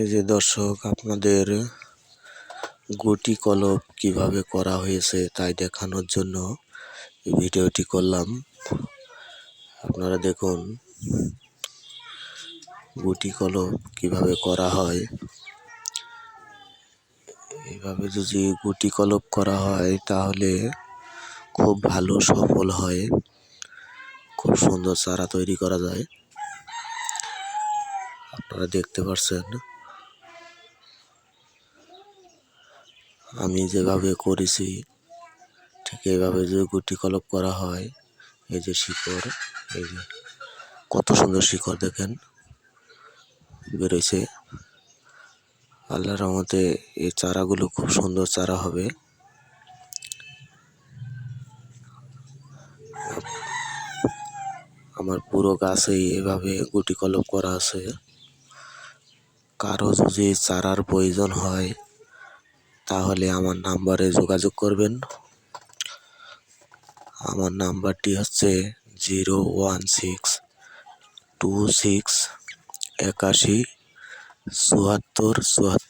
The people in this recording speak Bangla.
এই যে দর্শক, আপনাদের গুটি কলম কিভাবে করা হয়েছে তাই দেখানোর জন্য এই ভিডিওটি করলাম। আপনারা দেখুন গুটি কলম কিভাবে করা হয়। এইভাবে যদি গুটি কলম করা হয় তাহলে খুব ভালো সফল হয়, খুব সুন্দর চারা তৈরি করা যায়। আপনারা দেখতে পাচ্ছেন আমি যেভাবে করেছি, ঠিক এইভাবে যদি গুটি কলম করা হয়, এই যে শিকড়, এই যে কত সুন্দর শিকড় দেখেন বেরোইছে। আল্লাহর রহমতে এই চারাগুলো খুব সুন্দর চারা হবে। আমার পুরো গাছেই এভাবে গুটি কলম করা আছে। কারো যদি চারার প্রয়োজন হয় তাহলে আমার নাম্বারে যোগাযোগ করবেন। আমার নাম্বারটি হচ্ছে 01626817474।